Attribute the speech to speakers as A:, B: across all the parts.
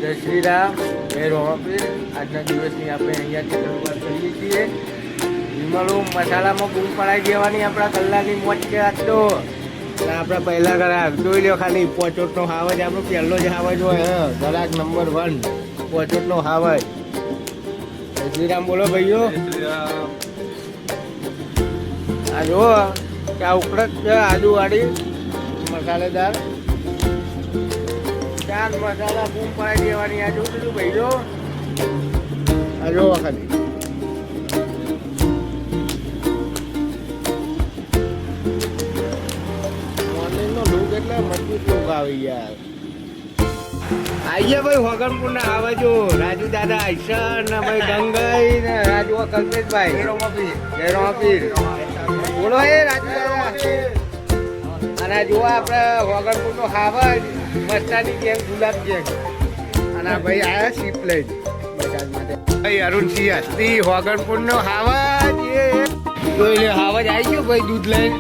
A: જય શ્રી રામ, જય રોમાપીર. આજના દિવસની આપણે અહીંયાથી શરૂઆત કરીએ છીએ. વિમલો મસાલામાં બૂમ પડાઈ દેવાની આપણા કલાકની મોજ છે આજ તો. આપણે પહેલા ગ્રાહક જોઈ લો, ખાલી પોચોટનો હાવજ આપણો પહેલો જ હાવજ હોય. ગ્રાહક નંબર 1 પોચોટનો હાવજ. જય શ્રી રામ બોલો ભાઈઓ. આ જો ત્યાં ઉકળત છે આદુવાળી મસાલેદાર ચાર મસાલા બૂમ પડાઈ દેવાની. આ જોયું બધું ભાઈઓ, આ જો ખાલી મોર્નિંગનો લુક એટલે મજબૂત લુક આવે યાર. આઈએ ભાઈ હોગનપુર ના આવે જો રાજુ દાદા આઈસર ને ભાઈ ગંગાઈ ને રાજુ કલ્પેશભાઈ. જય રોમાપીર. બોલો એ રાજુ દાદા. અને જો આપણે હોગનપુર નો હાવજ મસ્તાની ગેંગ, ગુલાબ ગેંગ. અને ભાઈ આયા શીપ લઈને બજાર માટે. ભાઈ અરુણસિંહ હસ્તી હોગનપુર નો હાવજ. જોઈ લે હાવજ આવી ગયો ભાઈ, દૂધ લઈને.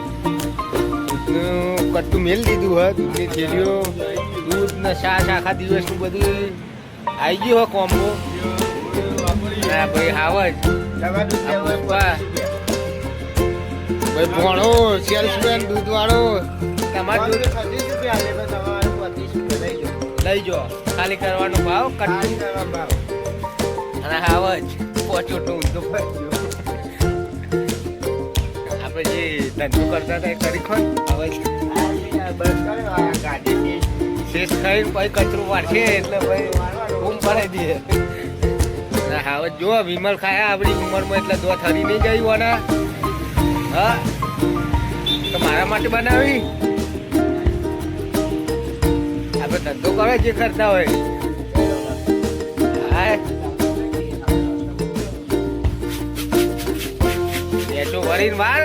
A: દૂધનું કટ્ટું મેલ દીધું હોય, દૂધની થેલીઓ, દૂધ ને છાશ, આખા દિવસનું બધું આવી ગયું હોય કોમ્બો. હા ભાઈ હાવજ ભાઈ ભણો સેલ્સમેન દૂધ વાળો. તમારે લઈ જો ખાલી કરવાનો ભાવ કટ્ટું અને હાવજ પોચોટું. આપણે જે ધંધો કરતા હતા એ કરી ખો હાવજ શેષ ખાઈને પછી કચરું વાળશે એટલે ભાઈ બૂમ પડાઈ દે. હાવજ જો વિમલ ખાયા આપણી ઉંમરમાં એટલે દો થરી નહીં ગઈ હોના. હા તો મારા માટે બનાવી. આપણે ધંધો કરે જે કરતા હોય. હા એસો વળીને વાર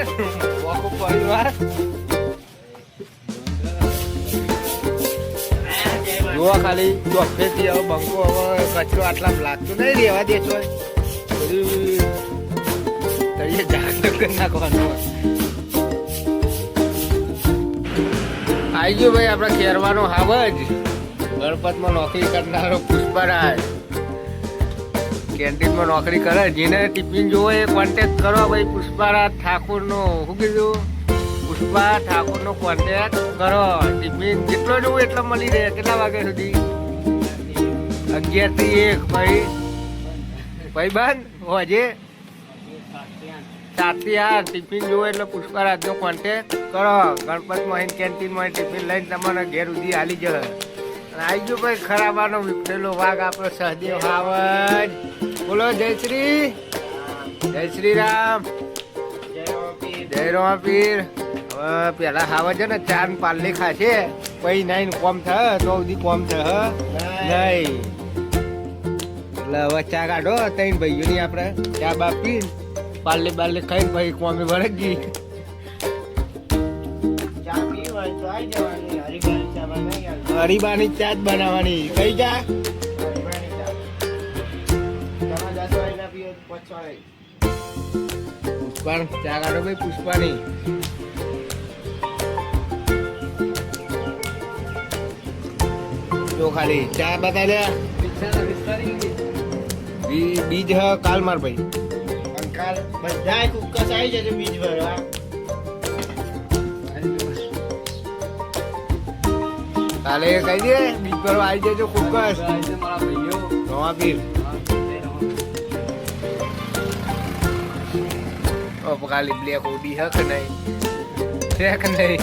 A: વોકું પડીને વાર. જોવા ખાલી ચોખ્ખેથી હવે બંકો હવે કચરો આટલા લાગતું નહીં રહેવા દેશો. બધું તળિયે જાણ કરી નાખવાનું. આવી ગયો ભાઈ આપણા ખેરવાનો હાવજ. ગણપતમાં નોકરી કરનારો પુષ્પરાજ. કેન્ટીનમાં નોકરી કરે, જેને ટિફિન જોવો એ કોન્ટેક્ટ કરો ભાઈ. પુષ્પરાજ ઠાકોરનો શું કીધું, પુષ્પા ઠાકોરનો કોન્ટેક્ટ કરો. ટિફિન જેટલો જોવું એટલો મળી રહે. કેટલા વાગ્યા સુધી? 11 થી 1 ભાઈ. ભાઈ બંધ હોજે 7 થી 8 ટિફિન જોવો એટલે પુષ્પરાજનો કોન્ટેક્ટ કરો. ગણપતમાં કેન્ટીનમાં ટિફિન લઈને તમારા ઘેર સુધી હાલી જશે. અને આવી ગયો ભાઈ ખરાબાનો વિફરેલો વાઘ આપણો સહદેવ હાવજ. બોલો જય શ્રી રામ, જય રોમાપીર. હવે પેલા હાવજ છે ને ચાર પાલ્લી ખાશે પછી નહીં કોમ થાય તો સુધી કોમ થાય નહીં. એટલે હવે ચા કાઢો ત્રણ ભાઈઓની. આપણે ચા બા પી પાલ્લી બાલ્લી ખાઈને પછી કોમે વળગી. હરીબાની ચા જ બનાવવાની. કઈ ચા? પુષ્પા ચા કાઢો ભાઈ, પુષ્પાની. જો ખાલી ચા બતા દે. બીજ હ કાલ માર ભાઈ. કાલ બધા કુકસ આવી જશે બીજ ભરવા. કાલે કહી દે બીજ ભરવા આવી જજો કુકસ. રોમાપીર કાલી બ્લેક ઓડી હક નહીં છે કે નહીં?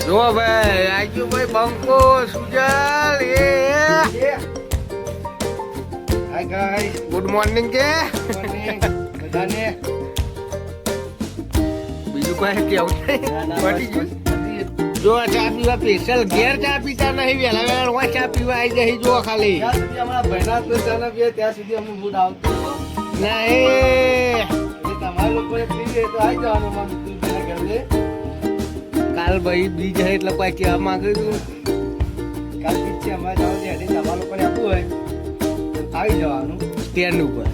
A: જો ભાઈ આજુ ભાઈ બંકો સુજલ. હાય ગાઈસ, ગુડ મોર્નિંગ કે બધાને. બીજું કોઈ કેવું નહીં. જો ચા પીવા સ્પેશિયલ ઘેર ચા પીતા નહીં, વહેલા વહેલા ચા પીવા આવી જાય. જો ખાલી
B: ત્યાં સુધી અમુક મૂડ આવતો
A: નહીં.
B: તમારા લોકોને પીએ તો આવી જવાનું.
A: કાલ ભાઈ બીજ છે એટલે કોઈ કહેવા માંગે તું.
B: કાલ બીજ છે અમારે જવાનું છે. તમારા લોકોને આપવું હોય તો આવી જવાનું
A: સ્ટેન્ડ ઉપર.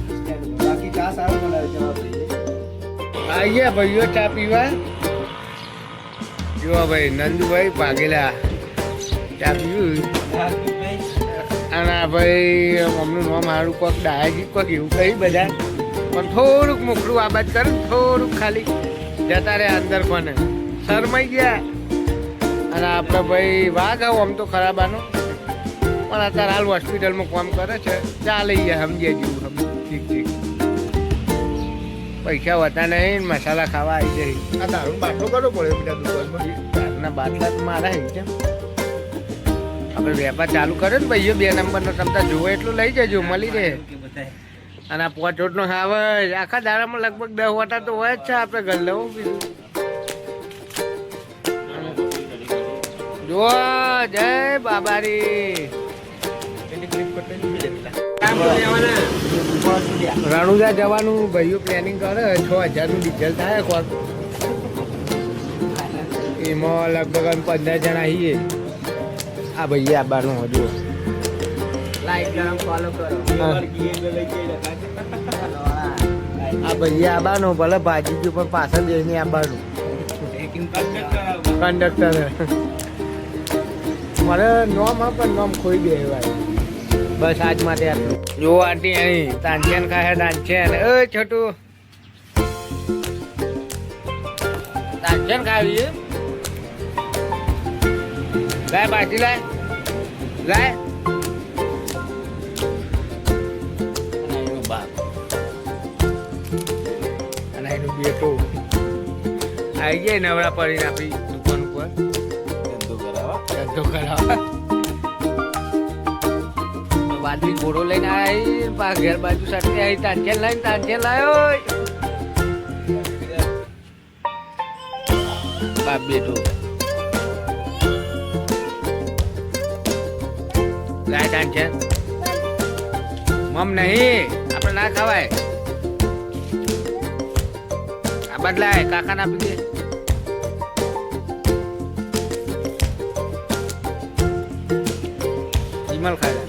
B: બાકી ચા સારો બનાવે જવાબ.
A: આઈએ ભાઈઓ ચા પીવા. જુઓ ભાઈ નંદુભાઈ ભાગેલા ચા પીવું અને આ ભાઈ અમનું નામ સારું કોક ડાયાજી કોક એવું કહી બધા પણ થોડુંક મોકલું આ બાદ કરે થોડુંક ખાલી જતા રહે અંદર કોને શરમાઈ ગયા અને આપણે ભાઈ વાઘ આવો આમ તો ખરાબ આનો પણ અત્યારે હાલ હોસ્પિટલમાં કામ કરે છે ચાલે ગયા સમજ્યા જેવું ઠીક ઠીક પૈસા હોતા નહીં મસાલા ખાવા આવી જાય
B: આ દારૂ બાટલો કરવો પડે બીજા દુકાનમાં
A: દારૂના બાટલા તો મારા હે છે આપણે વેપાર ચાલુ કર્યો ને ભાઈઓ 2 નંબરનો તમતા જોવો એટલું લઈ જજો મળી રહે અને આ પોચોટનો આવે આખા દાડામાં લગભગ 10 વાટા તો હોય જ છે આપણે ઘર લેવું બીજું જો જય બાબારી રણુજા જવાનું ભાઈઓ પ્લાનિંગ કરે 6000 નું ડીઝલ થાય કોણ એમાં લગભગ 15 જણા છીએ આ ભાઈ આબાનું હજુ
B: લાઈટ ગરમ ફોલો કરો
A: આ ભાઈ આબાનું ભલે ભાજી ગયું પણ પાછળ જઈને આબાનું કંડક્ટર મારે નોમ પણ નોમ ખોઈ દે ભાઈ બસ આજ માટે આટલું જો આંટી અહીં તાંચેન ખાય તાંચેન એ છોટું તાંચેન ખાવી લાય બાજી લાય લાય અને એનું બાપ અને એનું બેટો આવી જાય નવરા પડીને આપણી દુકાન ઉપર ધંધો કરાવવા બાજરી ઘોડો લઈને આવી ઘેર બાજુ સાથે આવી તાંચેન લઈને તાંચેન લાયો બાપ બેટો લાય તાંચેન મમ નહીં આપણે ના ખવાય આ બદલાય કાકા ના આપી દે વિમલ ખાય